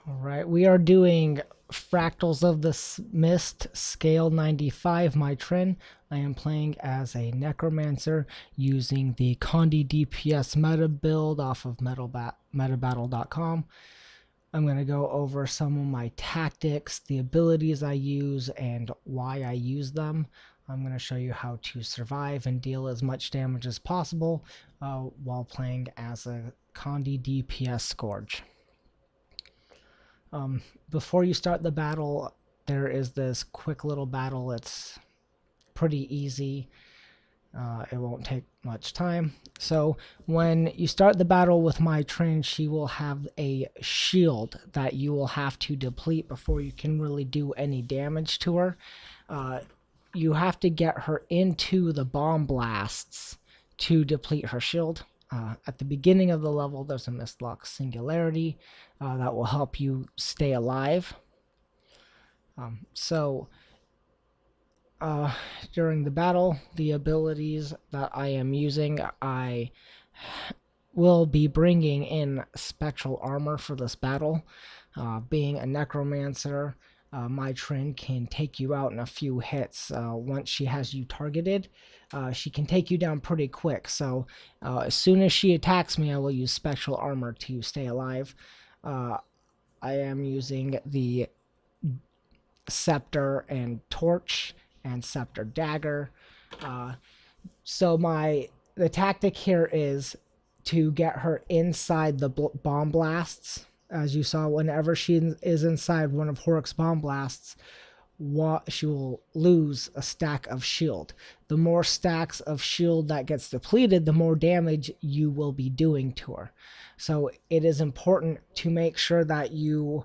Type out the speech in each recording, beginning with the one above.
Alright, we are doing Fractals of the Mist, Scale 95, Mai Trin. I am playing as a Necromancer using the Condi DPS meta build off of metabattle.com. I'm going to go over some of my tactics, the abilities I use, and why I use them. I'm going to show you how to survive and deal as much damage as possible while playing as a Condi DPS Scourge. Before you start the battle, there is this quick little battle. It's pretty easy. It won't take much time. So when you start the battle with Mai Trin, she will have a shield that you will have to deplete before you can really do any damage to her. You have to get her into the bomb blasts to deplete her shield. At the beginning of the level, there's a Mistlock Singularity that will help you stay alive. During the battle, the abilities that I am using, I will be bringing in spectral armor for this battle. Being a Necromancer, Mai Trin can take you out in a few hits. Once she has you targeted, she can take you down pretty quick. So as soon as she attacks me, I will use spectral armor to stay alive. I am using the Scepter and Torch and Scepter Dagger. The tactic here is to get her inside the bomb blasts. As you saw, whenever she is inside one of Horik's bomb blasts, she will lose a stack of shield. The more stacks of shield that gets depleted, the more damage you will be doing to her. So it is important to make sure that you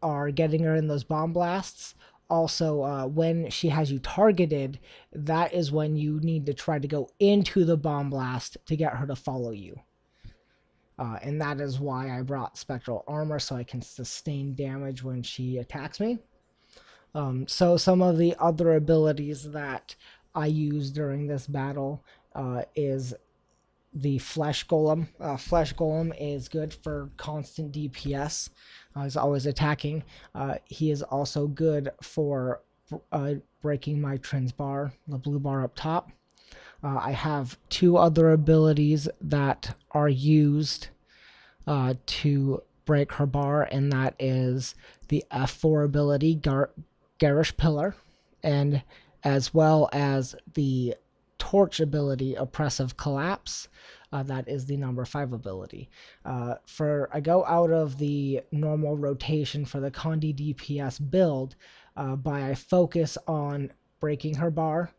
are getting her in those bomb blasts. Also, when she has you targeted, that is when you need to try to go into the bomb blast to get her to follow you. And that is why I brought spectral armor, so I can sustain damage when she attacks me. So some of the other abilities that I use during this battle is the Flesh Golem. Flesh Golem is good for constant DPS. He's always attacking. He is also good for breaking Mai Trin's bar, the blue bar up top. I have two other abilities that are used to break her bar, and that is the F4 ability, Garish Pillar, and as well as the Torch ability, Oppressive Collapse. That is the number 5 ability. I go out of the normal rotation for the Condi DPS build by I focus on breaking her bar,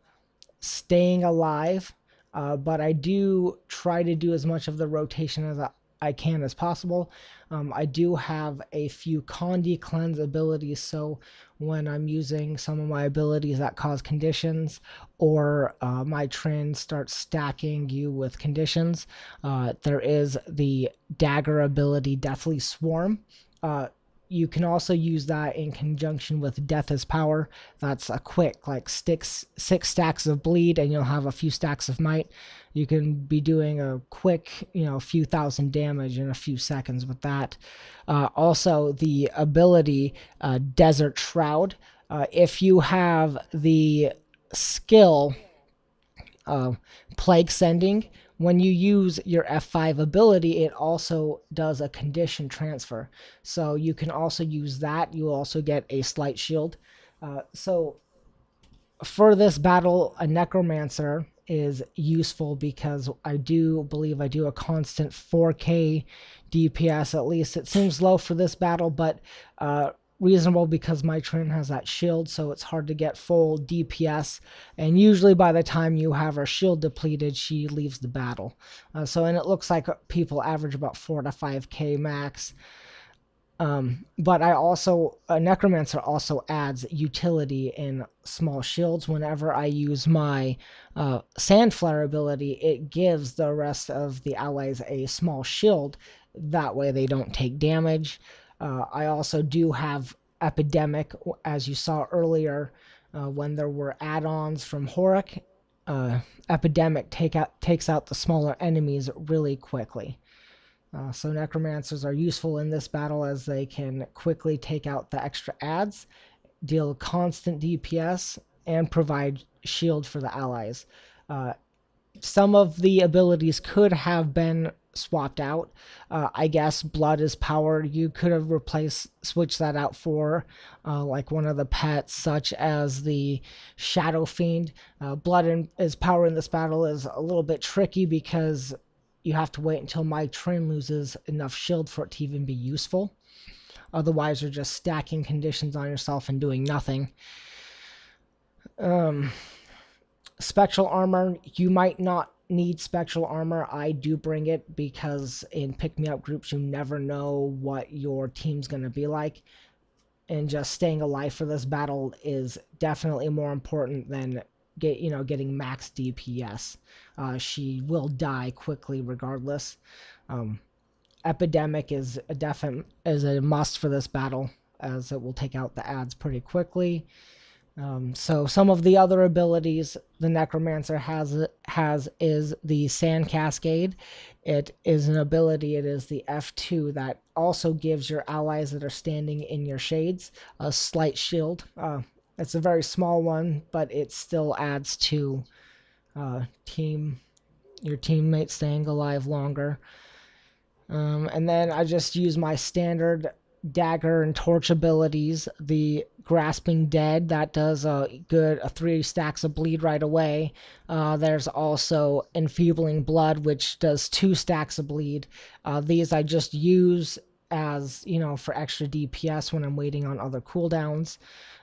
staying alive, but I do try to do as much of the rotation as I can as possible. I do have a few Condi cleanse abilities, so when I'm using some of my abilities that cause conditions, or Mai Trin starts stacking you with conditions, there is the dagger ability, Deathly Swarm. You can also use that in conjunction with Death is Power. That's a quick, like 6 stacks of bleed, and you'll have a few stacks of might. You can be doing a quick, few thousand damage in a few seconds with that. Also, the ability Desert Shroud. If you have the skill Plague Sending, when you use your F5 ability, it also does a condition transfer. So you can also use that. You will also get a slight shield. So for this battle, a Necromancer is useful because I do believe I do a constant 4k DPS at least. It seems low for this battle, but reasonable because Mai Trin has that shield, so it's hard to get full DPS, and usually by the time you have her shield depleted, she leaves the battle. And it looks like people average about 4 to 5k max. But a Necromancer also adds utility in small shields. Whenever I use my Sand Flare ability, it gives the rest of the allies a small shield. That way they don't take damage. I also do have Epidemic, as you saw earlier, when there were add-ons from Horik. Epidemic takes out the smaller enemies really quickly. So Necromancers are useful in this battle as they can quickly take out the extra adds, deal constant DPS, and provide shield for the allies. Some of the abilities could have been swapped out. I guess Blood is power. You could have switched that out for like one of the pets, such as the Shadow Fiend. Blood is power in this battle is a little bit tricky because you have to wait until Mai Trin loses enough shield for it to even be useful. Otherwise, you're just stacking conditions on yourself and doing nothing. Spectral armor, you might not need spectral armor. I do bring it because in pick-me-up groups, you never know what your team's going to be like. And just staying alive for this battle is definitely more important than getting max DPS. She will die quickly regardless. Epidemic is a must for this battle, as it will take out the adds pretty quickly. So some of the other abilities the Necromancer has is the Sand Cascade. It is an ability. It is the F2 that also gives your allies that are standing in your shades a slight shield. It's a very small one, but it still adds to your teammates staying alive longer. And then I just use my standard dagger and torch abilities. The Grasping Dead, that does a 3 stacks of bleed right away. There's also Enfeebling Blood, which does 2 stacks of bleed. These I just use as, for extra DPS when I'm waiting on other cooldowns.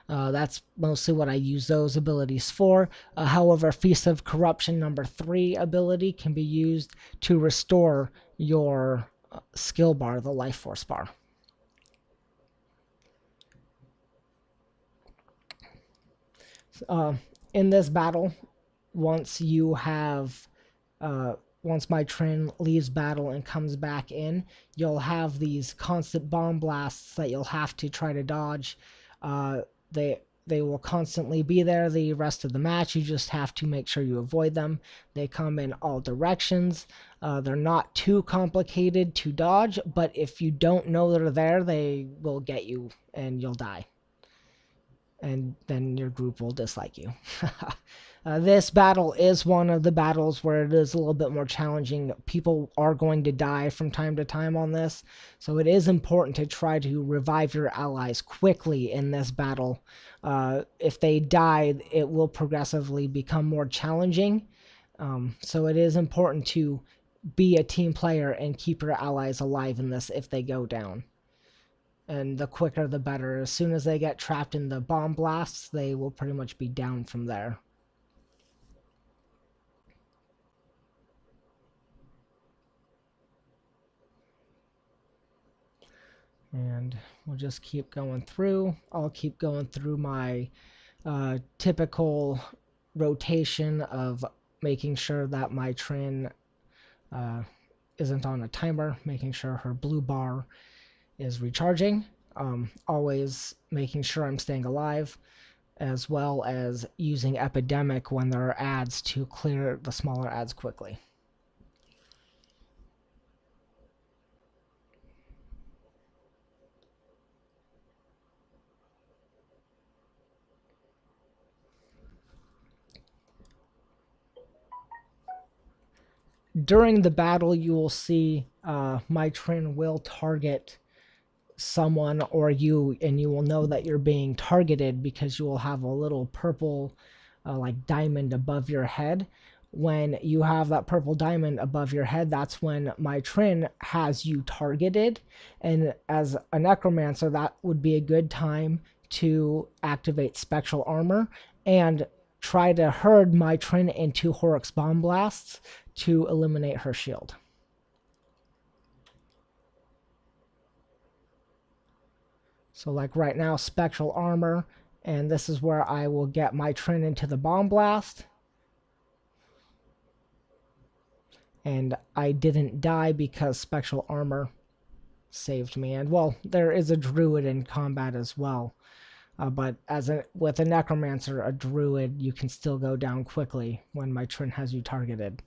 That's mostly what I use those abilities for. However, Feast of Corruption number 3 ability can be used to restore your skill bar, the life force bar. In this battle, once Mai Trin leaves battle and comes back in, you'll have these constant bomb blasts that you'll have to try to dodge. They will constantly be there the rest of the match. You just have to make sure you avoid them. They come in all directions. They're not too complicated to dodge, but if you don't know they're there, they will get you and you'll die. And then your group will dislike you. This battle is one of the battles where it is a little bit more challenging. People are going to die from time to time on this, so it is important to try to revive your allies quickly in this battle. If they die, it will progressively become more challenging, so it is important to be a team player and keep your allies alive in this if they go down. And the quicker the better. As soon as they get trapped in the bomb blasts, they will pretty much be down from there. And we'll just keep going through. I'll keep going through my typical rotation of making sure that Mai Trin isn't on a timer, making sure her blue bar is recharging, always making sure I'm staying alive, as well as using Epidemic when there are adds to clear the smaller adds quickly. During the battle, you will see Mai Trin will target someone or you, and you will know that you're being targeted because you will have a little purple like diamond above your head. When you have that purple diamond above your head, that's when Mai Trin has you targeted, and as a Necromancer, that would be a good time to activate Spectral Armor and try to herd Mai Trin into Horrocks Bomb Blasts to eliminate her shield. So like right now, Spectral Armor, and this is where I will get Mai Trin into the Bomb Blast. And I didn't die because Spectral Armor saved me. And well, there is a Druid in combat as well. But with a Necromancer, a Druid, you can still go down quickly when Mai Trin has you targeted.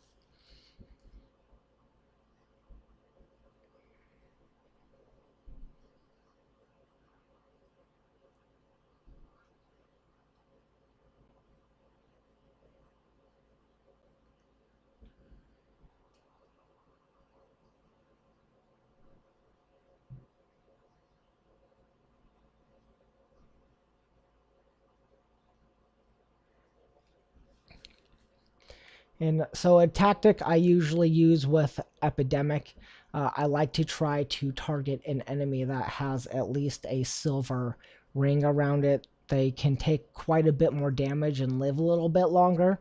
And so a tactic I usually use with epidemic, I like to try to target an enemy that has at least a silver ring around it. They can take quite a bit more damage and live a little bit longer.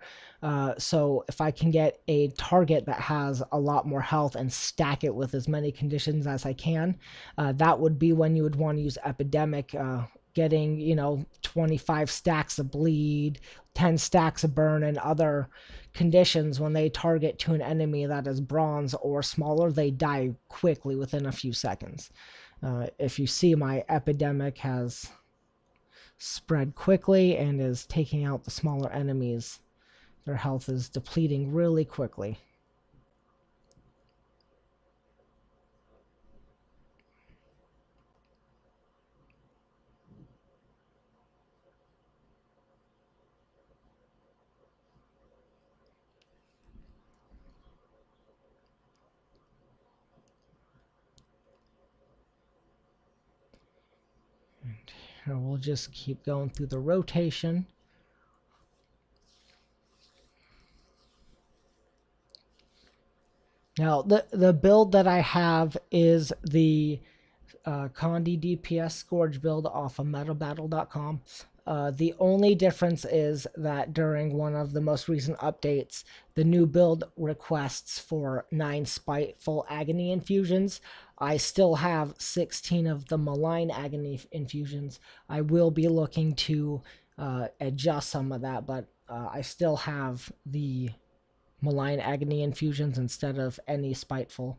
So if I can get a target that has a lot more health and stack it with as many conditions as I can, that would be when you would want to use epidemic. Getting 25 stacks of bleed, 10 stacks of burn, and other conditions. When they target to an enemy that is bronze or smaller, they die quickly within a few seconds. If you see, my epidemic has spread quickly and is taking out the smaller enemies. Their health is depleting really quickly. And here we'll just keep going through the rotation. Now, the build that I have is the Condi DPS Scourge build off of MetaBattle.com. The only difference is that during one of the most recent updates, the new build requests for 9 Spiteful Agony infusions. I still have 16 of the Malign Agony infusions. I will be looking to adjust some of that, but I still have the Malign Agony infusions instead of any Spiteful.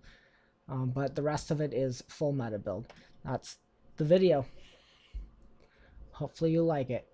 But the rest of it is full meta build. That's the video. Hopefully you like it.